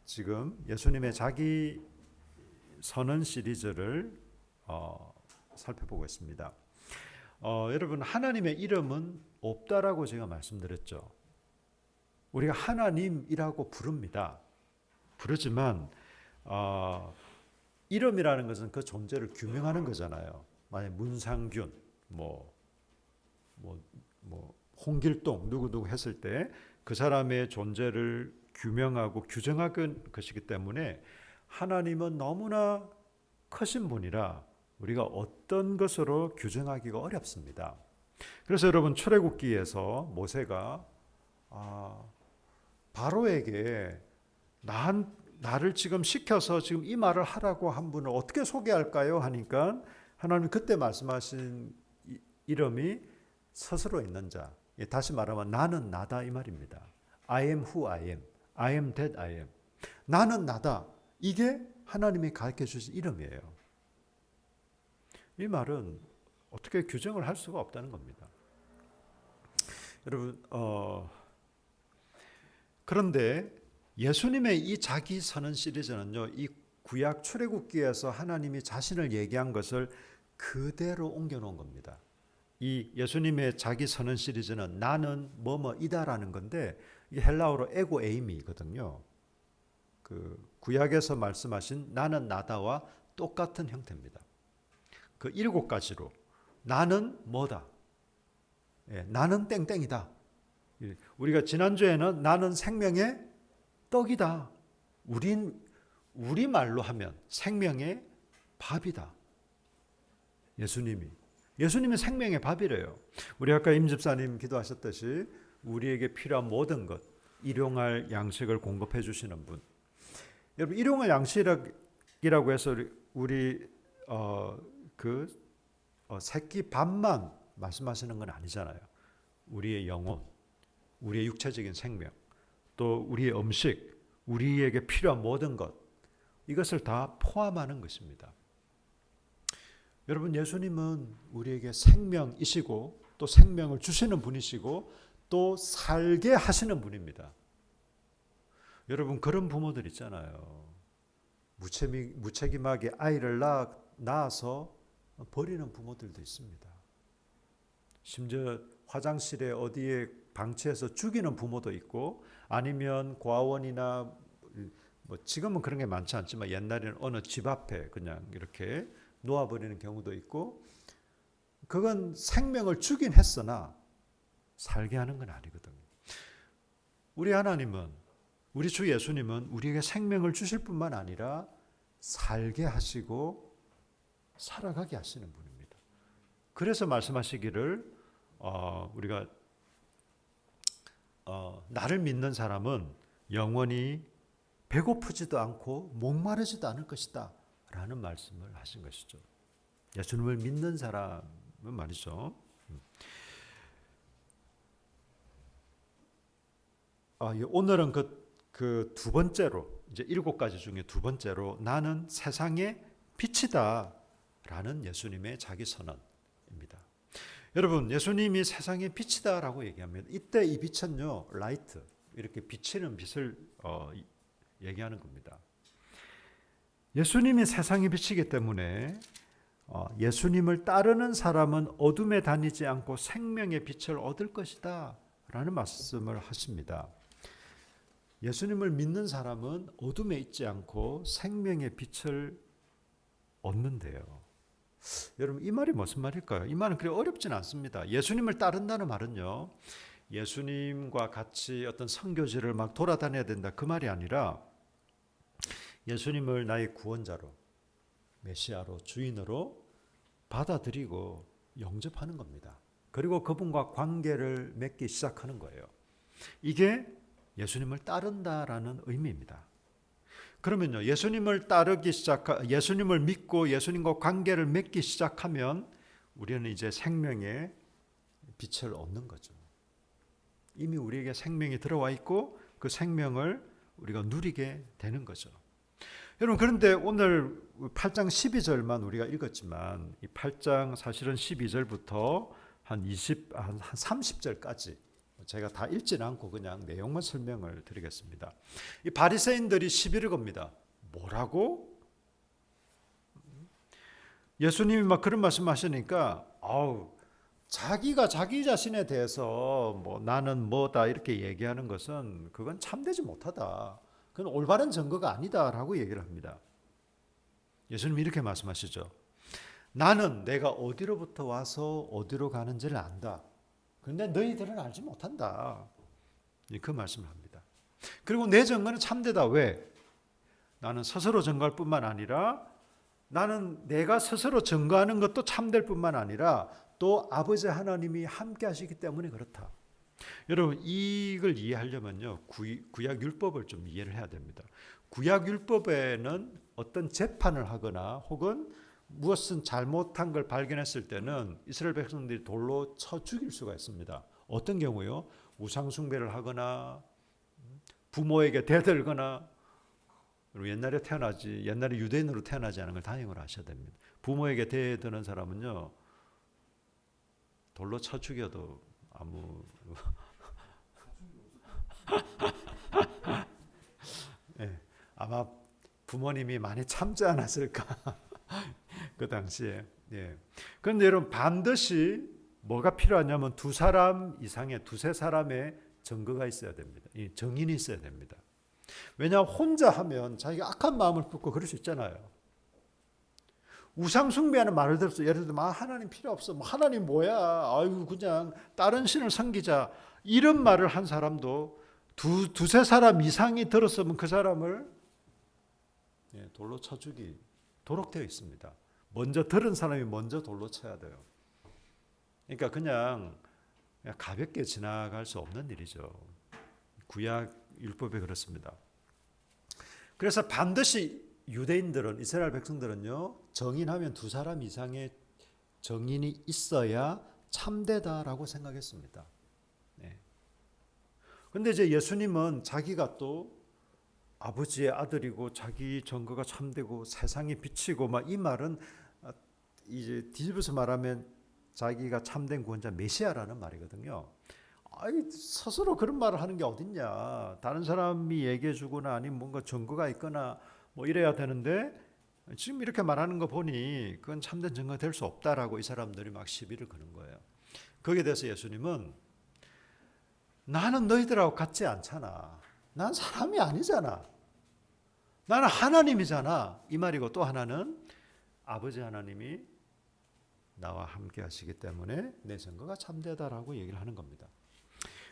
지금 예수님의 자기 선언 시리즈를 살펴보고 있습니다. 여러분, 하나님의 이름은 없다라고 제가 말씀드렸죠. 우리가 하나님이라고 부릅니다. 부르지만 이름이라는 것은 그 존재를 규명하는 거잖아요. 만약 문상균, 홍길동 누구누구 했을 때 그 사람의 존재를 규명하고 규정하는 것이기 때문에 하나님은 너무나 크신 분이라 우리가 어떤 것으로 규정하기가 어렵습니다. 그래서 여러분, 출애굽기에서 모세가 바로에게 나를 지금 시켜서 지금 이 말을 하라고 한 분을 어떻게 소개할까요? 하니까 하나님 그때 말씀하신 이름이 스스로 있는 자, 다시 말하면 나는 나다 이 말입니다. I am who I am. I am that I am. 나는 나다. 이게 하나님이 가르쳐 주신 이름이에요. 이 말은 어떻게 규정을 할 수가 없다는 겁니다. 여러분, 그런데 예수님의 이 자기 선언 시리즈는요, 이 구약 출애굽기에서 하나님이 자신을 얘기한 것을 그대로 옮겨놓은 겁니다. 이 예수님의 자기 선언 시리즈는 나는 뭐뭐이다라는 건데, 이게 헬라어로 에고 에이미거든요. 그 구약에서 말씀하신 나는 나다와 똑같은 형태입니다. 그 7가지로 나는 뭐다. 나는 땡땡이다. 우리가 지난주에는 나는 생명의 떡이다. 우리 말로 하면 생명의 밥이다. 예수님이 생명의 밥이래요. 우리 아까 임 집사님 기도하셨듯이 우리에게 필요한 모든 것, 일용할 양식을 공급해 주시는 분. 여러분, 일용할 양식이라고 해서 우리 새끼 밥만 말씀하시는 건 아니잖아요. 우리의 영혼, 우리의 육체적인 생명, 또 우리의 음식, 우리에게 필요한 모든 것, 이것을 다 포함하는 것입니다. 여러분, 예수님은 우리에게 생명이시고 또 생명을 주시는 분이시고 또 살게 하시는 분입니다. 여러분, 그런 부모들 있잖아요. 무책임하게 아이를 낳아서 버리는 부모들도 있습니다. 심지어 화장실에 어디에 방치해서 죽이는 부모도 있고, 아니면 고아원이나 지금은 그런 게 많지 않지만 옛날에는 어느 집 앞에 그냥 이렇게 놓아버리는 경우도 있고, 그건 생명을 주긴 했으나 살게 하는 건 아니거든요. 우리 하나님은, 우리 주 예수님은 우리에게 생명을 주실 뿐만 아니라 살게 하시고 살아가게 하시는 분입니다. 그래서 말씀하시기를 우리가 나를 믿는 사람은 영원히 배고프지도 않고 목마르지도 않을 것이다 라는 말씀을 하신 것이죠. 예수님을 믿는 사람은 말이죠. 오늘은 그 두 번째로, 이제 7가지 중에 두 번째로 나는 세상의 빛이다 라는 예수님의 자기 선언입니다. 여러분, 예수님이 세상의 빛이다라고 얘기합니다. 이때 이 빛은요, 라이트, 이렇게 비치는 빛을 얘기하는 겁니다. 예수님이 세상의 빛이기 때문에 예수님을 따르는 사람은 어둠에 다니지 않고 생명의 빛을 얻을 것이다 라는 말씀을 하십니다. 예수님을 믿는 사람은 어둠에 있지 않고 생명의 빛을 얻는데요. 여러분, 이 말이 무슨 말일까요? 이 말은 그렇게 어렵진 않습니다. 예수님을 따른다는 말은요, 예수님과 같이 어떤 선교지를 막 돌아다녀야 된다 그 말이 아니라 예수님을 나의 구원자로, 메시아로, 주인으로 받아들이고 영접하는 겁니다. 그리고 그분과 관계를 맺기 시작하는 거예요. 이게 예수님을 따른다라는 의미입니다. 그러면요, 예수님을 믿고 예수님과 관계를 맺기 시작하면 우리는 이제 생명의 빛을 얻는 거죠. 이미 우리에게 생명이 들어와 있고 그 생명을 우리가 누리게 되는 거죠. 여러분, 그런데 오늘 8장 12절만 우리가 읽었지만 이 8장 사실은 12절부터 한 30절까지 제가 다 읽지는 않고 그냥 내용만 설명을 드리겠습니다. 이 바리새인들이 시비를 겁니다. 뭐라고? 예수님이 막 그런 말씀하시니까 자기가 자기 자신에 대해서 뭐 나는 뭐다 이렇게 얘기하는 것은 그건 참되지 못하다. 그건 올바른 증거가 아니다라고 얘기를 합니다. 예수님이 이렇게 말씀하시죠. 나는 내가 어디로부터 와서 어디로 가는지를 안다. 그런데 너희들은 알지 못한다. 그 말씀을 합니다. 그리고 내 증거는 참되다. 왜? 나는 스스로 증거할 뿐만 아니라 나는 내가 스스로 증거하는 것도 참될 뿐만 아니라 또 아버지 하나님이 함께 하시기 때문에 그렇다. 여러분 이걸 이해하려면요. 구약 율법을 좀 이해를 해야 됩니다. 구약 율법에는 어떤 재판을 하거나 혹은 무엇은 잘못한 걸 발견했을 때는 이스라엘 백성들이 돌로 쳐 죽일 수가 있습니다. 어떤 경우요? 우상 숭배를 하거나 부모에게 대들거나 그리고 옛날에 유대인으로 태어나지 않은 걸 단행을 하셔야 됩니다. 부모에게 대드는 사람은요. 돌로 쳐 죽여도 아무 네, 아마 부모님이 많이 참지 않았을까 그 당시에. 예. 그런데 여러분 반드시 뭐가 필요하냐면 두 사람 이상의 두세 사람의 증거가 있어야 됩니다. 이 증인이 있어야 됩니다. 왜냐하면 혼자 하면 자기가 악한 마음을 품고 그럴 수 있잖아요. 우상 숭배하는 말을 들었어. 예를 들면 하나님 필요 없어. 하나님 뭐야? 아유 그냥 다른 신을 섬기자. 이런 말을 한 사람도 두세 사람 이상이 들었으면 그 사람을 돌로 쳐 죽이도록 되어 있습니다. 먼저 들은 사람이 먼저 돌로 쳐야 돼요. 그러니까 그냥 가볍게 지나갈 수 없는 일이죠. 구약 율법에 그렇습니다. 그래서 반드시 유대인들은 이스라엘 백성들은요. 정인하면 두 사람 이상의 정인이 있어야 참되다라고 생각했습니다. 그런데 이제 예수님은 자기가 또 아버지의 아들이고 자기 증거가 참되고 세상에 비치고 막 이 말은 이제 뒤집어서 말하면 자기가 참된 구원자 메시아라는 말이거든요. 스스로 그런 말을 하는 게 어딨냐. 다른 사람이 얘기해 주거나 아니면 뭔가 증거가 있거나 뭐 이래야 되는데 지금 이렇게 말하는 거 보니 그건 참된 증거가 될 수 없다라고 이 사람들이 막 시비를 거는 거예요. 거기에 대해서 예수님은 나는 너희들하고 같지 않잖아. 난 사람이 아니잖아. 나는 하나님이잖아. 이 말이고 또 하나는 아버지 하나님이 나와 함께 하시기 때문에 내 증거가 참되다라고 얘기를 하는 겁니다.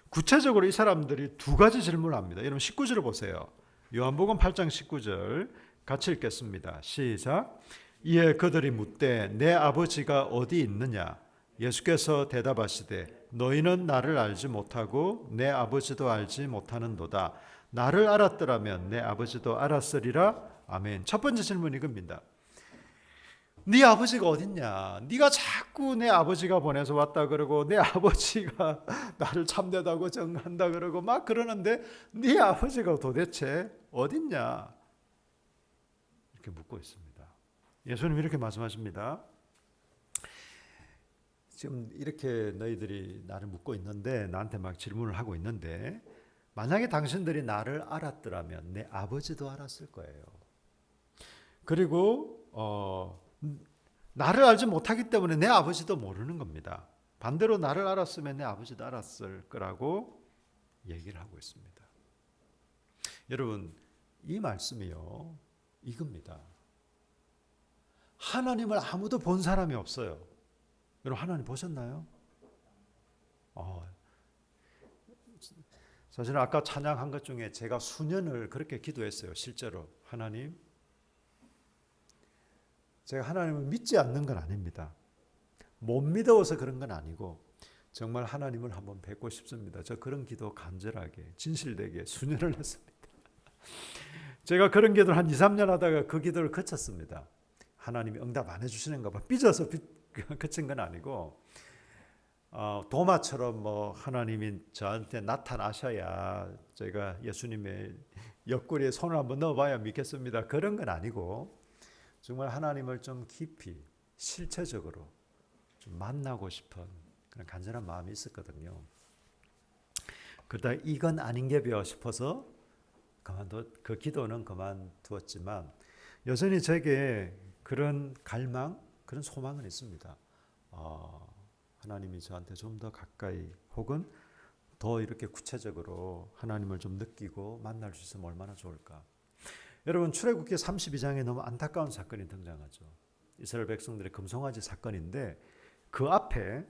구체적으로 이 사람들이 두 가지 질문을 합니다. 여러분 19절을 보세요. 요한복음 8장 19절 같이 읽겠습니다. 시작. 이에 그들이 묻되 내 아버지가 어디 있느냐? 예수께서 대답하시되 너희는 나를 알지 못하고 내 아버지도 알지 못하는도다. 나를 알았더라면 내 아버지도 알았으리라. 아멘. 첫 번째 질문이 이겁니다. 네 아버지가 어딨냐? 네가 자꾸 내 아버지가 보내서 왔다 그러고 내 아버지가 나를 참되다고 정한다 그러고 막 그러는데 네 아버지가 도대체 어딨냐? 이렇게 묻고 있습니다. 예수님 이렇게 말씀하십니다. 지금 이렇게 너희들이 나를 묻고 있는데 나한테 막 질문을 하고 있는데 만약에 당신들이 나를 알았더라면 내 아버지도 알았을 거예요. 그리고 나를 알지 못하기 때문에 내 아버지도 모르는 겁니다. 반대로 나를 알았으면 내 아버지도 알았을 거라고 얘기를 하고 있습니다. 여러분 이 말씀이요 이겁니다. 하나님을 아무도 본 사람이 없어요. 여러분 하나님 보셨나요? 사실은 아까 찬양한 것 중에 제가 수년을 그렇게 기도했어요. 실제로 하나님 제가 하나님을 믿지 않는 건 아닙니다. 못 믿어서 그런 건 아니고 정말 하나님을 한번 뵙고 싶습니다. 저 그런 기도 간절하게 진실되게 수년을 했습니다. 제가 그런 기도를 한 2, 3년 하다가 그 기도를 그쳤습니다. 하나님이 응답 안 해주시는가 봐. 삐져서 그친 건 아니고 도마처럼 뭐 하나님이 저한테 나타나셔야 제가 예수님의 옆구리에 손을 한번 넣어봐야 믿겠습니다. 그런 건 아니고 정말 하나님을 좀 깊이 실체적으로 좀 만나고 싶은 그런 간절한 마음이 있었거든요. 그러다 이건 아닌 게 배워 싶어서 그 기도는 그만두었지만 여전히 제게 그런 갈망, 그런 소망은 있습니다. 하나님이 저한테 좀 더 가까이 혹은 더 이렇게 구체적으로 하나님을 좀 느끼고 만날 수 있으면 얼마나 좋을까. 여러분 출애굽기 32장에 너무 안타까운 사건이 등장하죠. 이스라엘 백성들의 금송아지 사건인데 그 앞에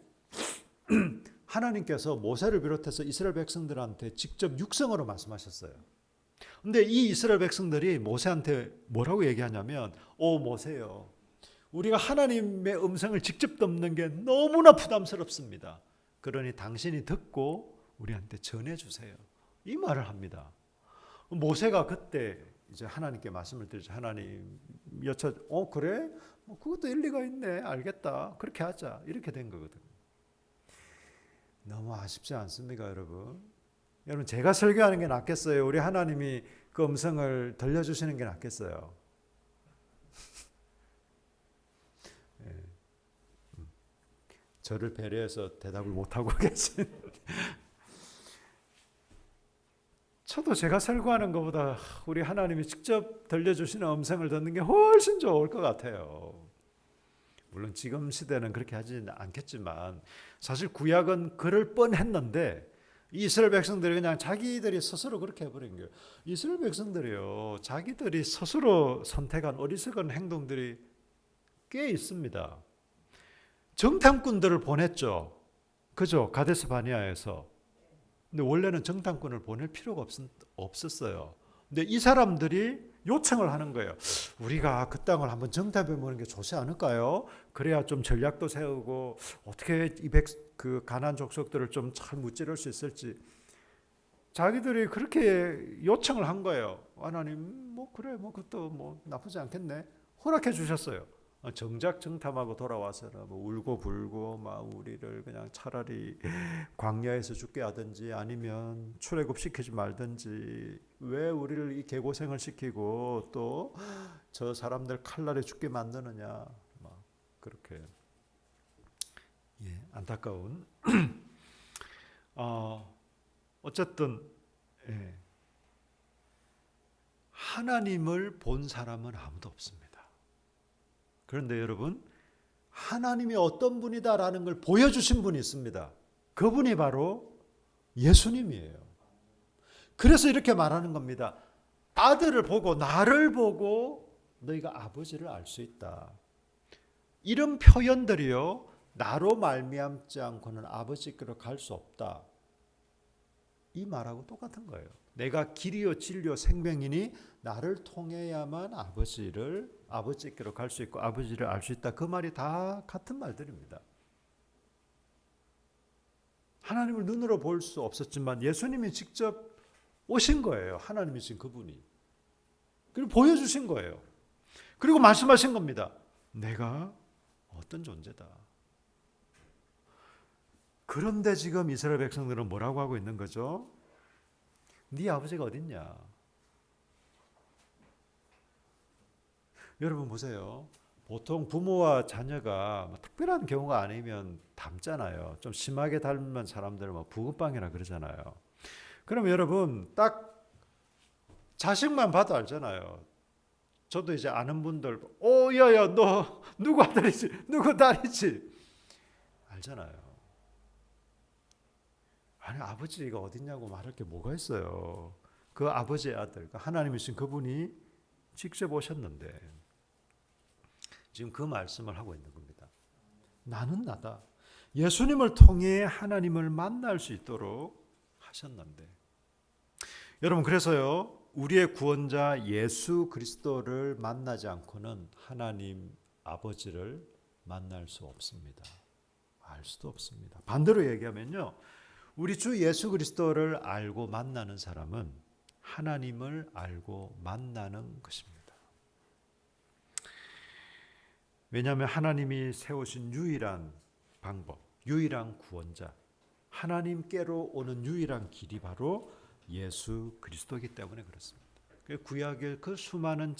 하나님께서 모세를 비롯해서 이스라엘 백성들한테 직접 육성으로 말씀하셨어요. 근데 이 이스라엘 백성들이 모세한테 뭐라고 얘기하냐면 오 모세요, 우리가 하나님의 음성을 직접 듣는 게 너무나 부담스럽습니다. 그러니 당신이 듣고 우리한테 전해주세요. 이 말을 합니다. 모세가 그때 이제 하나님께 말씀을 드리죠. 하나님 그래? 그것도 일리가 있네. 알겠다. 그렇게 하자. 이렇게 된 거거든요. 너무 아쉽지 않습니까, 여러분? 여러분 제가 설교하는 게 낫겠어요? 우리 하나님이 그 음성을 들려주시는 게 낫겠어요? 예. 저를 배려해서 대답을 못하고 계신 저도 제가 설교하는 것보다 우리 하나님이 직접 들려주시는 음성을 듣는 게 훨씬 좋을 것 같아요. 물론 지금 시대는 그렇게 하지는 않겠지만 사실 구약은 그럴 뻔했는데 이스라엘 백성들이 그냥 자기들이 스스로 그렇게 해버린 거예요. 이스라엘 백성들이요, 자기들이 스스로 선택한 어리석은 행동들이 꽤 있습니다. 정탐꾼들을 보냈죠. 그죠? 가데스 바니아에서. 근데 원래는 정탐꾼을 보낼 필요가 없었어요. 근데 이 사람들이 요청을 하는 거예요. 우리가 그 땅을 한번 정탐해 보는 게 좋지 않을까요? 그래야 좀 전략도 세우고 어떻게 그 가나안 족속들을 좀 잘 무찌를 수 있을지. 자기들이 그렇게 요청을 한 거예요. 하나님, 그래, 그것도 나쁘지 않겠네. 허락해 주셨어요. 정작 정탐하고 돌아와서는 울고 불고 막 우리를 그냥 차라리 광야에서 죽게 하든지 아니면 출애굽 시키지 말든지 왜 우리를 이 개고생을 시키고 또 저 사람들 칼날에 죽게 만드느냐, 막 그렇게 안타까운 어쨌든 하나님을 본 사람은 아무도 없습니다. 그런데 여러분, 하나님이 어떤 분이다라는 걸 보여주신 분이 있습니다. 그분이 바로 예수님이에요. 그래서 이렇게 말하는 겁니다. 아들을 보고 나를 보고 너희가 아버지를 알 수 있다. 이런 표현들이요, 나로 말미암지 않고는 아버지께로 갈 수 없다. 이 말하고 똑같은 거예요. 내가 길이요 진리요 생명이니 나를 통해야만 아버지께로 갈 수 있고 아버지를 알 수 있다. 그 말이 다 같은 말들입니다. 하나님을 눈으로 볼 수 없었지만 예수님이 직접 오신 거예요. 하나님이신 그분이. 그리고 보여주신 거예요. 그리고 말씀하신 겁니다. 내가 어떤 존재다. 그런데 지금 이스라엘 백성들은 뭐라고 하고 있는 거죠? 네 아버지가 어딨냐? 여러분 보세요. 보통 부모와 자녀가 특별한 경우가 아니면 닮잖아요. 좀 심하게 닮은 사람들은 부급방이라 그러잖아요. 그럼 여러분 딱 자식만 봐도 알잖아요. 저도 이제 아는 분들, 야야 너 누구 아들이지, 누구 딸이지, 알잖아요. 아니 아버지가 어딨냐고 말할 게 뭐가 있어요. 그 아버지의 아들, 하나님이신 그분이 직접 오셨는데 지금 그 말씀을 하고 있는 겁니다. 나는 나다. 예수님을 통해 하나님을 만날 수 있도록 하셨는데 여러분 그래서요, 우리의 구원자 예수 그리스도를 만나지 않고는 하나님 아버지를 만날 수 없습니다. 알 수도 없습니다. 반대로 얘기하면요, 우리 주 예수 그리스도를 알고 만나는 사람은 하나님을 알고 만나는 것입니다. 왜냐하면 하나님이 세우신 유일한 방법, 유일한 구원자, 하나님께로 오는 유일한 길이 바로 예수 그리스도이기 때문에 그렇습니다. 구약의 그 수많은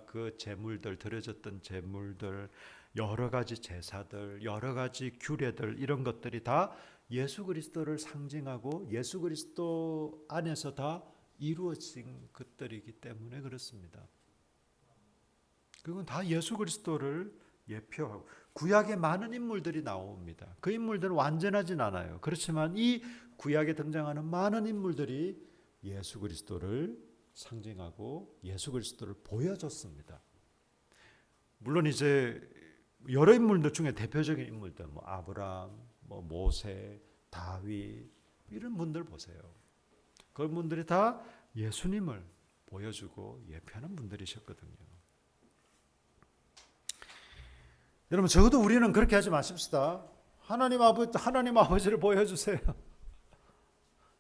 그 제물들, 드려졌던 제물들, 여러 가지 제사들, 여러 가지 규례들, 이런 것들이 다 예수 그리스도를 상징하고 예수 그리스도 안에서 다 이루어진 것들이기 때문에 그렇습니다. 그건 다 예수 그리스도를 예표하고 구약에 많은 인물들이 나옵니다. 그 인물들은 완전하진 않아요. 그렇지만 이 구약에 등장하는 많은 인물들이 예수 그리스도를 상징하고 예수 그리스도를 보여줬습니다. 물론 이제 여러 인물들 중에 대표적인 인물들, 뭐 아브라함, 뭐 모세, 다윗 이런 분들 보세요. 그런 분들이 다 예수님을 보여주고 예표하는 분들이셨거든요. 여러분 적어도 우리는 그렇게 하지 마십시다. 하나님 아버지를 보여주세요.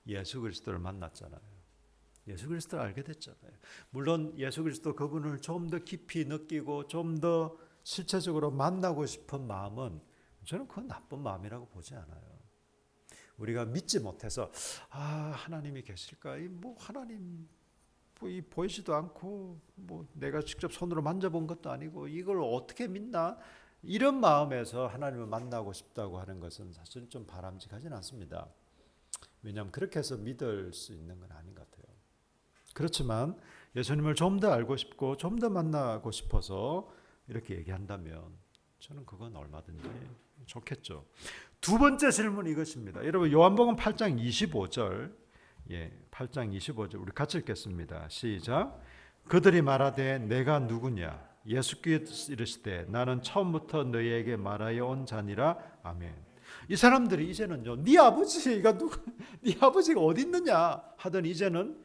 예수 그리스도를 만났잖아요. 예수 그리스도를 알게 됐잖아요. 물론 예수 그리스도 그분을 좀 더 깊이 느끼고 좀 더 실체적으로 만나고 싶은 마음은 저는 그건 나쁜 마음이라고 보지 않아요. 우리가 믿지 못해서 하나님이 계실까? 뭐 하나님 보이지도 않고 뭐 내가 직접 손으로 만져본 것도 아니고 이걸 어떻게 믿나? 이런 마음에서 하나님을 만나고 싶다고 하는 것은 사실 좀 바람직하진 않습니다. 왜냐하면 그렇게 해서 믿을 수 있는 건 아닌 것 같아요. 그렇지만 예수님을 좀 더 알고 싶고 좀 더 만나고 싶어서 이렇게 얘기한다면 저는 그건 얼마든지 좋겠죠. 두 번째 질문은 이것입니다. 여러분 요한복음 8장 25절 8장 25절 우리 같이 읽겠습니다. 시작. 그들이 말하되 내가 누구냐? 예수께서 이르시되 나는 처음부터 너희에게 말하여 온 자니라. 아멘. 이 사람들이 이제는요, 네 아버지가 네 아버지가 어디 있느냐 하더니 이제는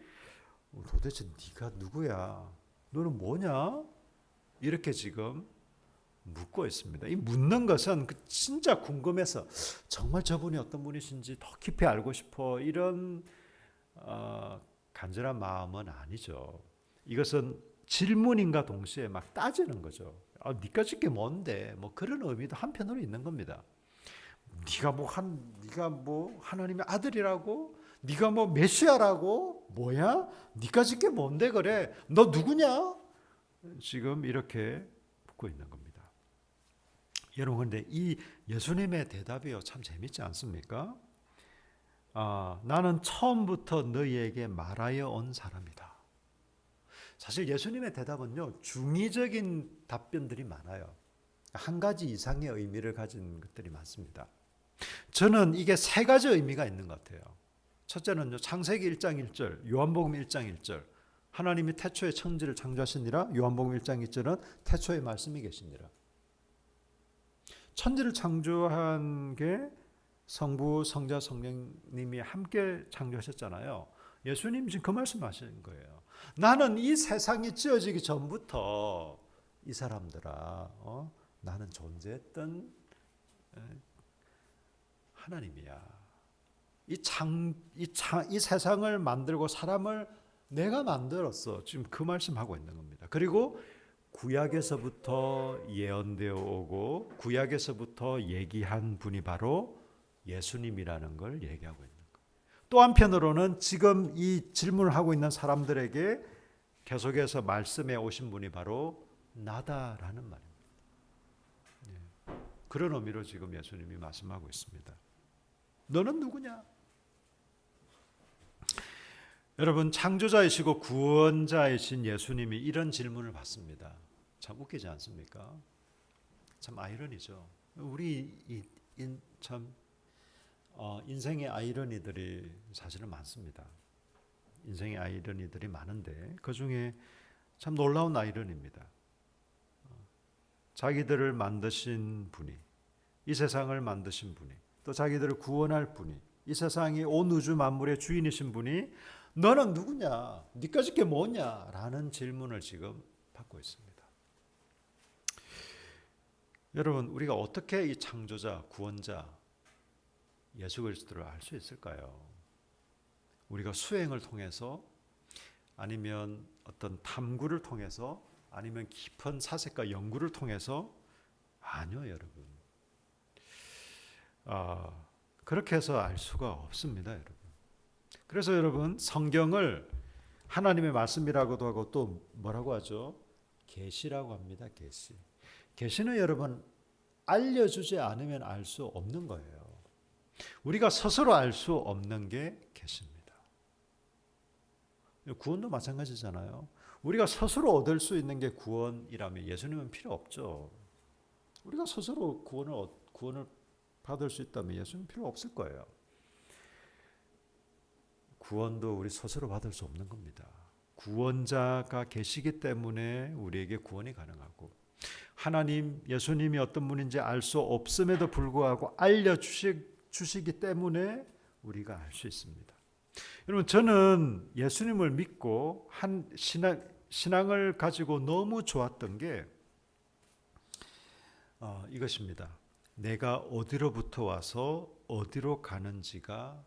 도대체 네가 누구야? 너는 뭐냐? 이렇게 지금 묻고 있습니다. 이 묻는 것은 진짜 궁금해서 정말 저분이 어떤 분이신지 더 깊이 알고 싶어 이런 간절한 마음은 아니죠. 이것은 질문인가 동시에 막 따지는 거죠. 네가 짓게 뭔데? 뭐 그런 의미도 한편으로 있는 겁니다. 네가 뭐 하나님의 아들이라고? 네가 뭐 메시아라고? 뭐야? 네가 짓게 뭔데 그래? 너 누구냐? 지금 이렇게 묻고 있는 겁니다. 여러분 근데 이 예수님의 대답이요 참 재밌지 않습니까? 나는 처음부터 너희에게 말하여 온 사람이다. 사실 예수님의 대답은요 중의적인 답변들이 많아요. 한 가지 이상의 의미를 가진 것들이 많습니다. 저는 이게 세 가지 의미가 있는 것 같아요. 첫째는요 창세기 1장 1절, 요한복음 1장 1절. 하나님이 태초에 천지를 창조하시니라. 요한복음 1장 2절은 태초에 말씀이 계시니라. 천지를 창조한 게 성부, 성자, 성령님이 함께 창조하셨잖아요. 예수님 지금 그 말씀하시는 거예요. 나는 이 세상이 지어지기 전부터 이 사람들아, 나는 존재했던 하나님이야. 이 세상을 만들고 사람을 내가 만들었어. 지금 그 말씀하고 있는 겁니다. 그리고 구약에서부터 예언되어 오고 구약에서부터 얘기한 분이 바로 예수님이라는 걸 얘기하고 있는 거예요. 또 한편으로는 지금 이 질문을 하고 있는 사람들에게 계속해서 말씀해 오신 분이 바로 나다라는 말입니다. 그런 의미로 지금 예수님이 말씀하고 있습니다. 너는 누구냐? 여러분 창조자이시고 구원자이신 예수님이 이런 질문을 받습니다. 참 웃기지 않습니까? 참 아이러니죠. 우리 참 인생의 아이러니들이 사실은 많습니다. 인생의 아이러니들이 많은데 그 중에 참 놀라운 아이러니입니다. 자기들을 만드신 분이, 이 세상을 만드신 분이, 또 자기들을 구원할 분이, 이 세상이 온 우주 만물의 주인이신 분이 너는 누구냐? 네가 짓게 뭐냐? 라는 질문을 지금 받고 있습니다. 여러분 우리가 어떻게 이 창조자, 구원자 예수 그리스도를 알 수 있을까요? 우리가 수행을 통해서 아니면 어떤 탐구를 통해서 아니면 깊은 사색과 연구를 통해서 아니요 여러분. 그렇게 해서 알 수가 없습니다 여러분. 그래서 여러분 성경을 하나님의 말씀이라고도 하고 또 뭐라고 하죠? 계시라고 합니다. 계시는 여러분 알려주지 않으면 알 수 없는 거예요. 우리가 스스로 알 수 없는 게 계십니다. 구원도 마찬가지잖아요. 우리가 스스로 얻을 수 있는 게 구원이라면 예수님은 필요 없죠. 우리가 스스로 구원을 받을 수 있다면 예수님 필요 없을 거예요. 구원도 우리 스스로 받을 수 없는 겁니다. 구원자가 계시기 때문에 우리에게 구원이 가능하고, 하나님, 예수님이 어떤 분인지 알 수 없음에도 불구하고 알려주시기 때문에 우리가 알 수 있습니다. 여러분, 저는 예수님을 믿고 한 신앙을 가지고 너무 좋았던 게 이것입니다. 내가 어디로부터 와서 어디로 가는지가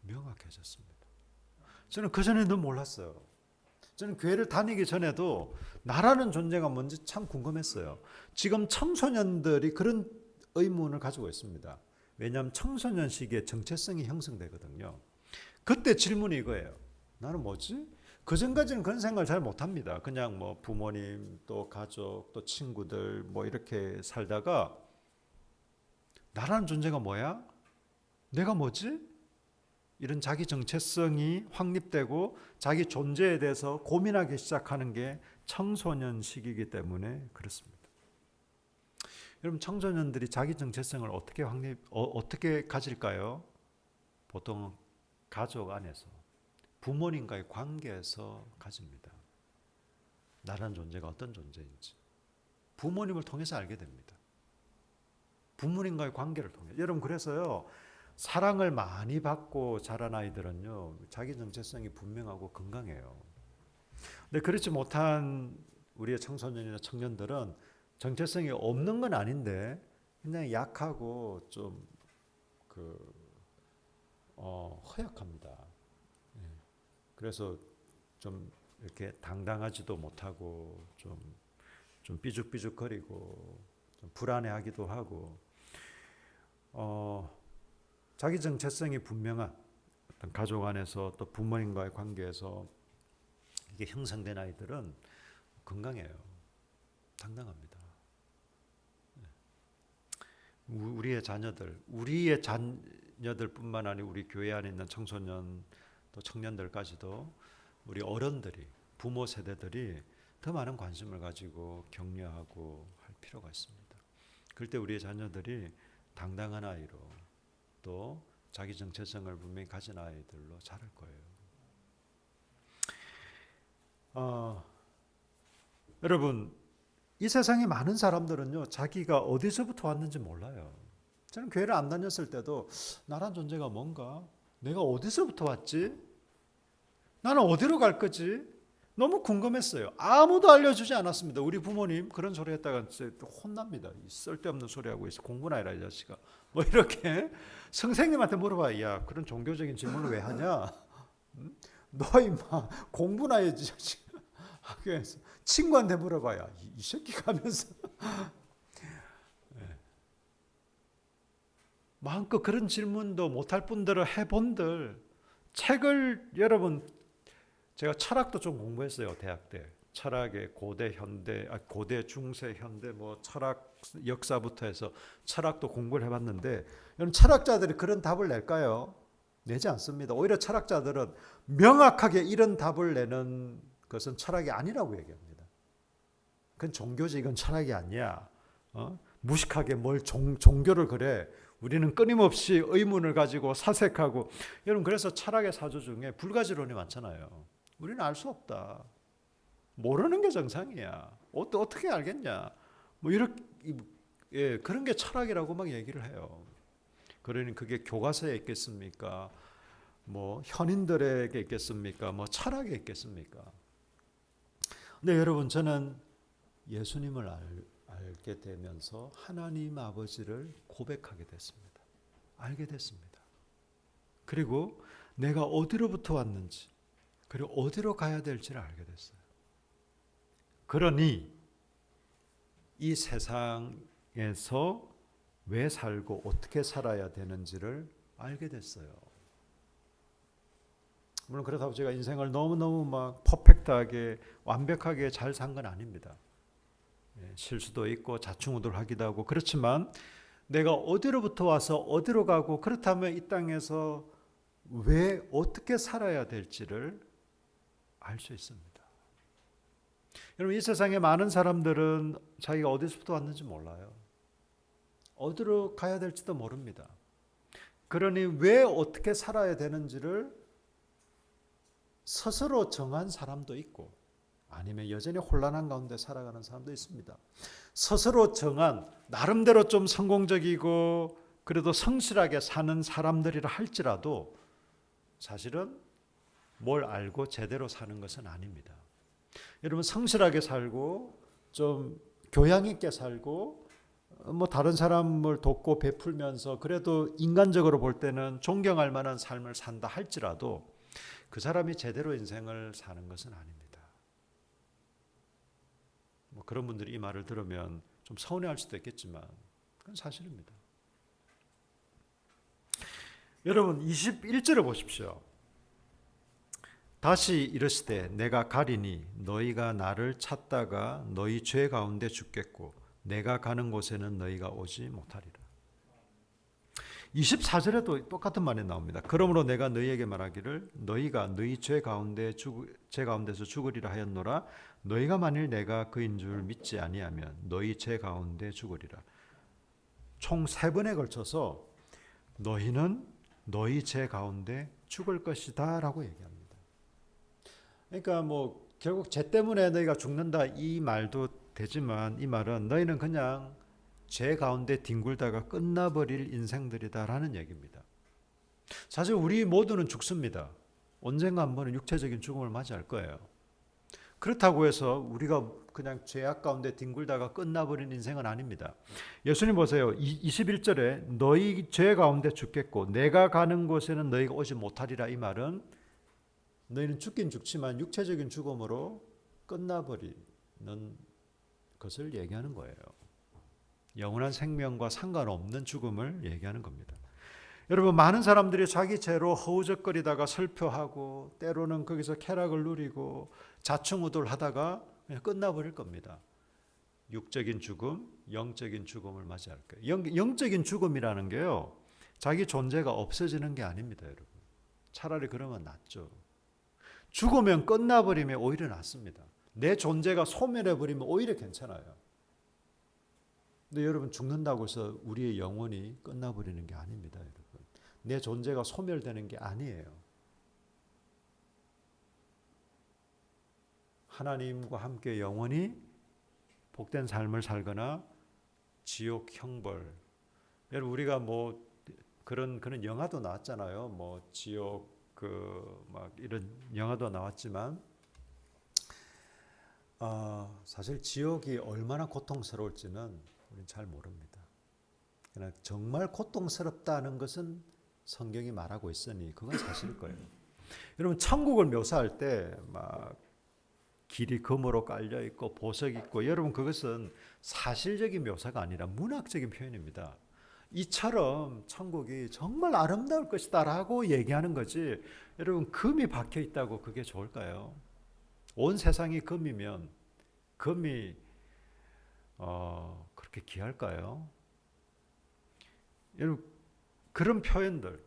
명확해졌습니다. 저는 그전에는 몰랐어요. 저는 교회를 다니기 전에도 나라는 존재가 뭔지 참 궁금했어요. 지금 청소년들이 그런 의문을 가지고 있습니다. 왜냐하면 청소년 시기에 정체성이 형성되거든요. 그때 질문이 이거예요. 나는 뭐지? 그전까지는 그런 생각을 잘 못합니다. 그냥 뭐 부모님, 또 가족, 또 친구들 뭐 이렇게 살다가 나라는 존재가 뭐야? 내가 뭐지? 이런 자기 정체성이 확립되고 자기 존재에 대해서 고민하기 시작하는 게 청소년 시기이기 때문에 그렇습니다. 여러분, 청소년들이 자기 정체성을 어떻게 가질까요? 보통 가족 안에서, 부모님과의 관계에서 가집니다. 나라는 존재가 어떤 존재인지 부모님을 통해서 알게 됩니다. 부모님과의 관계를 통해. 여러분, 그래서요, 사랑을 많이 받고 자란 아이들은요, 자기 정체성이 분명하고 건강해요. 근데 그렇지 못한 우리의 청소년이나 청년들은 정체성이 없는 건 아닌데 그냥 약하고 좀 허약합니다. 그래서 좀 이렇게 당당하지도 못하고 좀 삐죽삐죽거리고 좀 불안해하기도 하고, 자기 정체성이 분명한 어떤 가족 안에서 또 부모님과의 관계에서 이게 형성된 아이들은 건강해요. 당당합니다. 우리의 자녀들뿐만 아니라 우리 교회 안에 있는 청소년 또 청년들까지도 우리 어른들이, 부모 세대들이 더 많은 관심을 가지고 격려하고 할 필요가 있습니다. 그럴 때 우리의 자녀들이 당당한 아이로, 또 자기 정체성을 분명히 가진 아이들로 자랄 거예요. 여러분, 이 세상에 많은 사람들은요, 자기가 어디서부터 왔는지 몰라요. 저는 교회를 안 다녔을 때도 나란 존재가 뭔가, 내가 어디서부터 왔지? 나는 어디로 갈 거지? 너무 궁금했어요. 아무도 알려주지 않았습니다. 우리 부모님 그런 소리 했다가 혼납니다. 쓸데없는 소리 하고 있어. 공부나 해라 이 자식아. 뭐 이렇게 선생님한테 물어봐야, 야, 그런 종교적인 질문을 왜 하냐? 너 임마 공부나 해야지 자식. 학교에서 친구한테 물어봐야, 이 새끼가 하면서 마음껏 그런 질문도 못할 분들은 해본들 책을, 여러분, 제가 철학도 좀 공부했어요. 대학 때 철학의 고대 현대, 고대 중세 현대 뭐 철학 역사부터 해서 철학도 공부를 해봤는데, 여러분, 철학자들이 그런 답을 낼까요? 내지 않습니다. 오히려 철학자들은 명확하게 이런 답을 내는 것은 철학이 아니라고 얘기합니다. 그건 종교지, 이건 철학이 아니야. 무식하게 뭘 종교를 그래. 우리는 끊임없이 의문을 가지고 사색하고. 여러분, 그래서 철학의 사조 중에 불가지론이 많잖아요. 우리는 알 수 없다. 모르는 게 정상이야. 어떻게 알겠냐. 뭐 이렇게, 그런 게 철학이라고 막 얘기를 해요. 그러니 그게 교과서에 있겠습니까? 뭐 현인들에게 있겠습니까? 뭐 철학에 있겠습니까? 근데 여러분, 저는 예수님을 알게 되면서 하나님 아버지를 고백하게 됐습니다. 알게 됐습니다. 그리고 내가 어디로부터 왔는지, 그리고 어디로 가야 될지를 알게 됐어요. 그러니 이 세상에서 왜 살고 어떻게 살아야 되는지를 알게 됐어요. 물론 그렇다고 제가 인생을 너무너무 막 퍼펙트하게 완벽하게 잘 산 건 아닙니다. 실수도 있고 자충우돌하기도 하고 그렇지만 내가 어디로부터 와서 어디로 가고 그렇다면 이 땅에서 왜 어떻게 살아야 될지를 알 수 있습니다. 여러분 이 세상에 많은 사람들은 자기가 어디서부터 왔는지 몰라요. 어디로 가야 될지도 모릅니다. 그러니 왜 어떻게 살아야 되는지를 스스로 정한 사람도 있고 아니면 여전히 혼란한 가운데 살아가는 사람도 있습니다. 스스로 정한 나름대로 좀 성공적이고 그래도 성실하게 사는 사람들이라 할지라도 사실은 뭘 알고 제대로 사는 것은 아닙니다. 여러분 성실하게 살고 좀 교양 있게 살고 뭐 다른 사람을 돕고 베풀면서 그래도 인간적으로 볼 때는 존경할 만한 삶을 산다 할지라도 그 사람이 제대로 인생을 사는 것은 아닙니다. 뭐 그런 분들이 이 말을 들으면 좀 서운해할 수도 있겠지만 그건 사실입니다. 여러분 21절을 보십시오. 다시 이르시되 내가 가리니 너희가 나를 찾다가 너희 죄 가운데 죽겠고 내가 가는 곳에는 너희가 오지 못하리라. 24절에도 똑같은 말이 나옵니다. 그러므로 내가 너희에게 말하기를 너희가 너희 죄 가운데서 죽으리라 하였노라. 너희가 만일 내가 그인 줄 믿지 아니하면 너희 죄 가운데 죽으리라. 총 3번에 걸쳐서 너희는 너희 죄 가운데 죽을 것이다 라고 얘기합니다. 그러니까 뭐 결국 죄 때문에 너희가 죽는다 이 말도 되지만 이 말은 너희는 그냥 죄 가운데 뒹굴다가 끝나버릴 인생들이다라는 얘기입니다. 사실 우리 모두는 죽습니다. 언젠가 한 번은 육체적인 죽음을 맞이할 거예요. 그렇다고 해서 우리가 그냥 죄악 가운데 뒹굴다가 끝나버린 인생은 아닙니다. 예수님 보세요. 21절에 너희 죄 가운데 죽겠고 내가 가는 곳에는 너희가 오지 못하리라 이 말은 너희는 죽긴 죽지만 육체적인 죽음으로 끝나버리는 것을 얘기하는 거예요. 영원한 생명과 상관없는 죽음을 얘기하는 겁니다. 여러분 많은 사람들이 자기 죄로 허우적거리다가 설표하고 때로는 거기서 쾌락을 누리고 자충우돌하다가 그냥 끝나버릴 겁니다. 육적인 죽음, 영적인 죽음을 맞이할 거예요. 영적인 죽음이라는 게요. 자기 존재가 없어지는 게 아닙니다, 여러분. 차라리 그러면 낫죠. 죽으면 끝나버리면 오히려 낫습니다. 내 존재가 소멸해버리면 오히려 괜찮아요. 근데 여러분 죽는다고 해서 우리의 영혼이 끝나버리는 게 아닙니다, 여러분. 내 존재가 소멸되는 게 아니에요. 하나님과 함께 영원히 복된 삶을 살거나 지옥 형벌. 여러분 우리가 뭐 그런 영화도 나왔잖아요. 뭐 지옥 막 이런 영화도 나왔지만 사실 지옥이 얼마나 고통스러울지는 우리는 잘 모릅니다. 그러나 정말 고통스럽다는 것은 성경이 말하고 있으니 그건 사실일 거예요. 여러분 천국을 묘사할 때 막 길이 금으로 깔려 있고 보석 있고 여러분 그것은 사실적인 묘사가 아니라 문학적인 표현입니다. 이처럼 천국이 정말 아름다울 것이다라고 얘기하는 거지. 여러분 금이 박혀 있다고 그게 좋을까요? 온 세상이 금이면 금이 그렇게 귀할까요? 여러분 그런 표현들,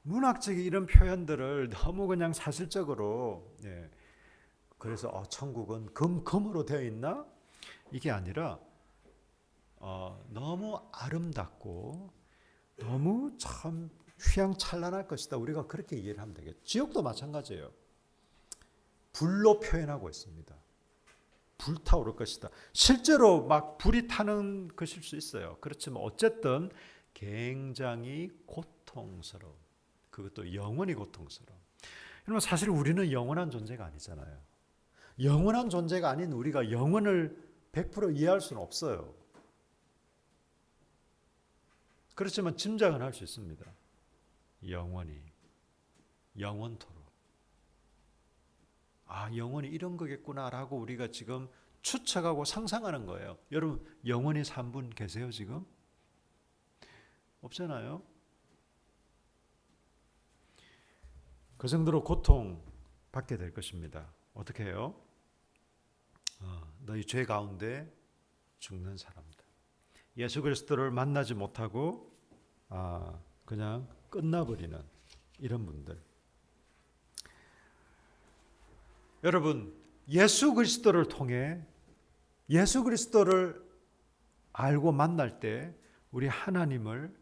문학적인 이런 표현들을 너무 그냥 사실적으로 그래서 천국은 금으로 되어 있나? 이게 아니라 너무 아름답고 너무 참 휘황찬란할 것이다. 우리가 그렇게 이해를 하면 되겠죠. 지옥도 마찬가지예요. 불로 표현하고 있습니다. 불타오를 것이다. 실제로 막 불이 타는 것일 수 있어요. 그렇지만 어쨌든 굉장히 고통스러운, 그것도 영원히 고통스러운. 여러분 사실 우리는 영원한 존재가 아니잖아요. 영원한 존재가 아닌 우리가 영원을 100% 이해할 수는 없어요. 그렇지만 짐작은 할 수 있습니다. 영원히, 영원토록. 영원히 이런 거겠구나라고 우리가 지금 추측하고 상상하는 거예요. 여러분 영원히 산 분 계세요 지금? 없잖아요. 그 정도로 고통받게 될 것입니다. 어떻게 해요? 너희 죄 가운데 죽는 사람들. 예수 그리스도를 만나지 못하고 그냥 끝나버리는 이런 분들. 여러분, 예수 그리스도를 통해 예수 그리스도를 알고 만날 때 우리 하나님을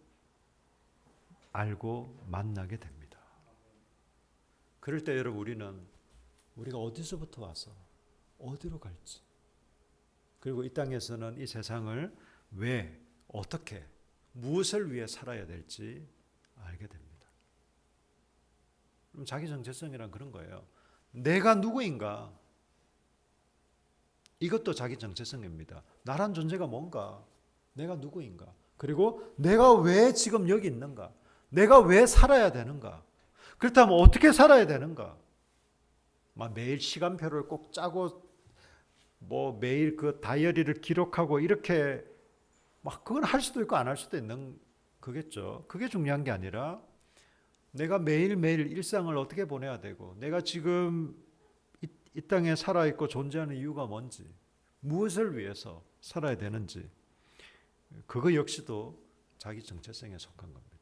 알고 만나게 됩니다. 그럴 때 여러분 우리가 어디서부터 와서 어디로 갈지, 그리고 이 땅에서는 이 세상을 왜, 어떻게, 무엇을 위해 살아야 될지 알게 됩니다. 그럼 자기 정체성이란 그런 거예요. 내가 누구인가? 이것도 자기 정체성입니다. 나란 존재가 뭔가? 내가 누구인가? 그리고 내가 왜 지금 여기 있는가? 내가 왜 살아야 되는가? 그렇다면 어떻게 살아야 되는가? 매일 시간표를 꼭 짜고 매일 그 다이어리를 기록하고 이렇게 그건 할 수도 있고 안 할 수도 있는 거겠죠. 그게 중요한 게 아니라 내가 매일매일 일상을 어떻게 보내야 되고, 내가 지금 이 땅에 살아있고 존재하는 이유가 뭔지, 무엇을 위해서 살아야 되는지, 그거 역시도 자기 정체성에 속한 겁니다.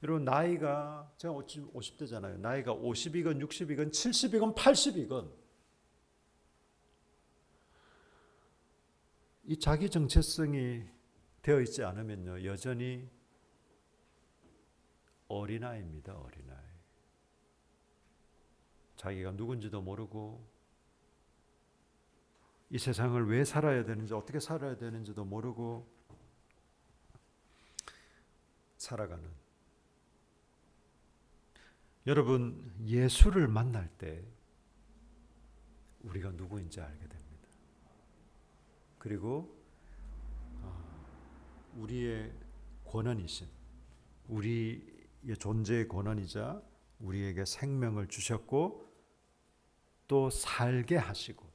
여러분, 나이가 제가 50대잖아요. 나이가 50이건 60이건 70이건 80이건 이 자기 정체성이 되어 있지 않으면요, 여전히 어린아이입니다. 어린아이. 자기가 누군지도 모르고 이 세상을 왜 살아야 되는지, 어떻게 살아야 되는지도 모르고 살아가는. 여러분, 예수를 만날 때 우리가 누구인지 알게 됩니다. 그리고 우리의 권한이신, 우리의 존재의 권한이자 우리에게 생명을 주셨고 또 살게 하시고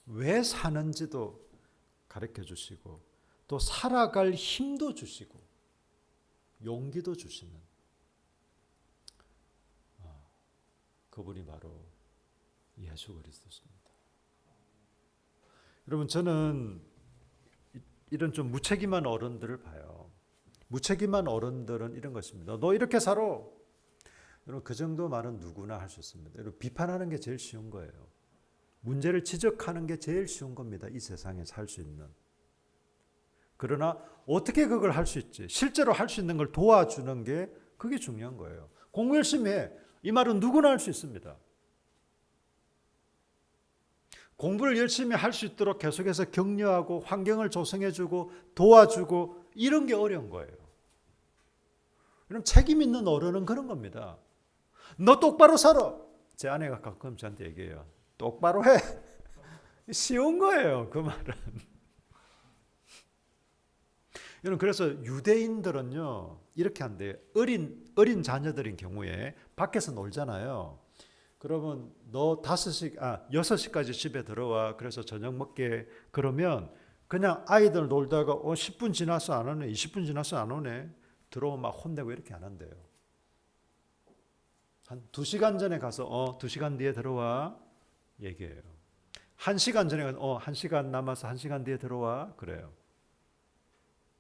왜 사는지도 가르쳐 주시고 또 살아갈 힘도 주시고 용기도 주시는 그분이 바로 예수 그리스도십니다. 여러분, 저는 이런 좀 무책임한 어른들을 봐요. 무책임한 어른들은 이런 것입니다. 너 이렇게 살아. 여러분, 그 정도 말은 누구나 할 수 있습니다. 여러분, 비판하는 게 제일 쉬운 거예요. 문제를 지적하는 게 제일 쉬운 겁니다. 이 세상에 살 수 있는. 그러나 어떻게 그걸 할 수 있지? 실제로 할 수 있는 걸 도와주는 게 그게 중요한 거예요. 공부 열심히 해. 이 말은 누구나 할 수 있습니다. 공부를 열심히 할 수 있도록 계속해서 격려하고 환경을 조성해주고 도와주고 이런 게 어려운 거예요. 그럼 책임 있는 어른은 그런 겁니다. 너 똑바로 살아. 제 아내가 가끔 저한테 얘기해요. 똑바로 해. 쉬운 거예요, 그 말은. 여러분, 그래서 유대인들은요 이렇게 한대요. 어린 자녀들인 경우에 밖에서 놀잖아요. 그러면 너 6시까지 집에 들어와. 그래서 저녁 먹게. 그러면 그냥 아이들 놀다가 10분 지나서 안 오네, 20분 지나서 안 오네, 들어오면 막 혼내고 이렇게 안 한대요. 한 2시간 전에 가서 2시간 뒤에 들어와 얘기해요. 1시간 전에 가서 1시간 남아서 1시간 뒤에 들어와 그래요.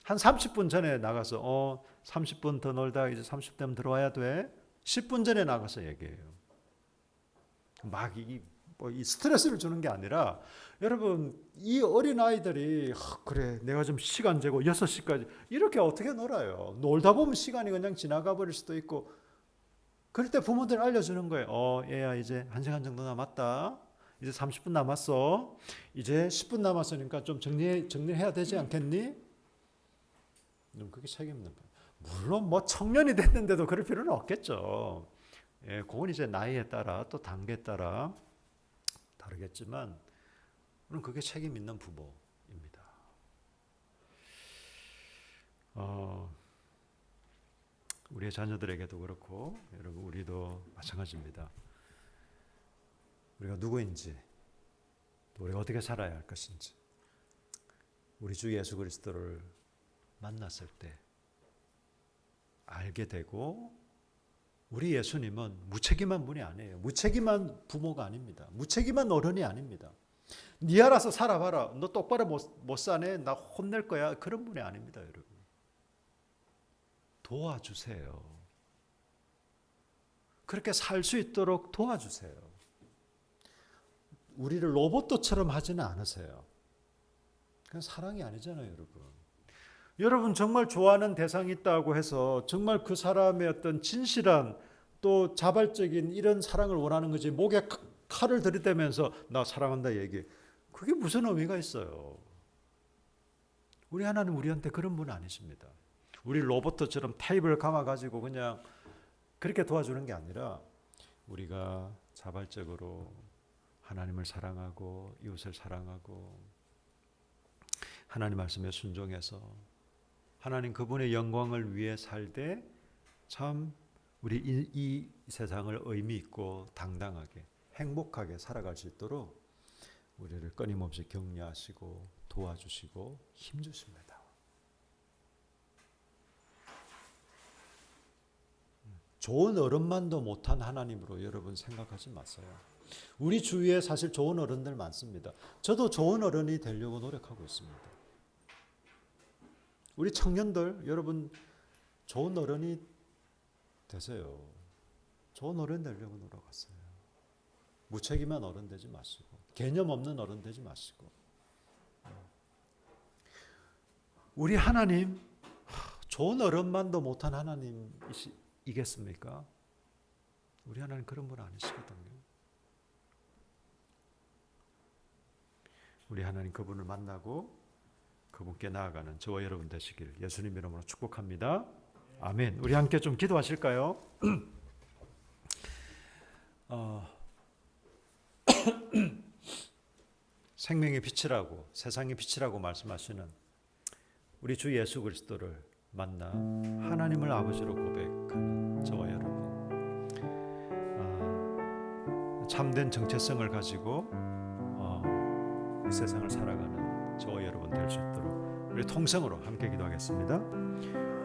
한 30분 전에 나가서 30분 더 놀다 이제 30분 들어와야 돼. 10분 전에 나가서 얘기해요. 막 이 스트레스를 주는 게 아니라, 여러분, 이 어린 아이들이 그래 내가 좀 시간 재고 6시까지 이렇게 어떻게 놀아요? 놀다 보면 시간이 그냥 지나가 버릴 수도 있고. 그럴 때 부모들 알려주는 거예요. 얘야 이제 1시간 정도 남았다. 이제 30분 남았어. 이제 10분 남았으니까 좀 정리해야 되지 않겠니? 그게 책임 있는 거예요. 물론 청년이 됐는데도 그럴 필요는 없겠죠. 예, 그건 이제 나이에 따라 또 단계에 따라 다르겠지만, 그럼 그게 책임 있는 부모입니다. 우리의 자녀들에게도 그렇고, 여러분 우리도 마찬가지입니다. 우리가 누구인지, 또 우리가 어떻게 살아야 할 것인지, 우리 주 예수 그리스도를 만났을 때 알게 되고, 우리 예수님은 무책임한 분이 아니에요. 무책임한 부모가 아닙니다. 무책임한 어른이 아닙니다. 네 알아서 살아봐라. 너 똑바로 못 사네. 나 혼낼 거야. 그런 분이 아닙니다, 여러분. 도와주세요. 그렇게 살 수 있도록 도와주세요. 우리를 로봇처럼 하지는 않으세요. 그건 사랑이 아니잖아요, 여러분. 여러분 정말 좋아하는 대상이 있다고 해서 정말 그 사람의 어떤 진실한 또 자발적인 이런 사랑을 원하는 거지, 목에 칼을 들이대면서 나 사랑한다 얘기, 그게 무슨 의미가 있어요? 우리 하나님 우리한테 그런 분 아니십니다. 우리 로봇처럼 타입을 감아가지고 그냥 그렇게 도와주는 게 아니라 우리가 자발적으로 하나님을 사랑하고 이웃을 사랑하고 하나님 말씀에 순종해서 하나님 그분의 영광을 위해 살되 참 우리 이 세상을 의미 있고 당당하게 행복하게 살아갈 수 있도록 우리를 끊임없이 격려하시고 도와주시고 힘주십니다. 좋은 어른만도 못한 하나님으로 여러분 생각하지 마세요. 우리 주위에 사실 좋은 어른들 많습니다. 저도 좋은 어른이 되려고 노력하고 있습니다. 우리 청년들 여러분 좋은 어른이 되세요. 좋은 어른 되려고 노력하세요. 무책임한 어른 되지 마시고 개념 없는 어른 되지 마시고. 우리 하나님 좋은 어른만도 못한 하나님이겠습니까? 우리 하나님 그런 분 아니시거든요. 우리 하나님 그분을 만나고 그분께 나아가는 저와 여러분 되시길 예수님 이름으로 축복합니다. 아멘. 우리 함께 좀 기도하실까요? 생명의 빛이라고 세상의 빛이라고 말씀하시는 우리 주 예수 그리스도를 만나 하나님을 아버지로 고백하는 저와 여러분, 참된 정체성을 가지고 이 세상을 살아가는 저와 여러분 될 수 있도록 우리 통성으로 함께 기도하겠습니다.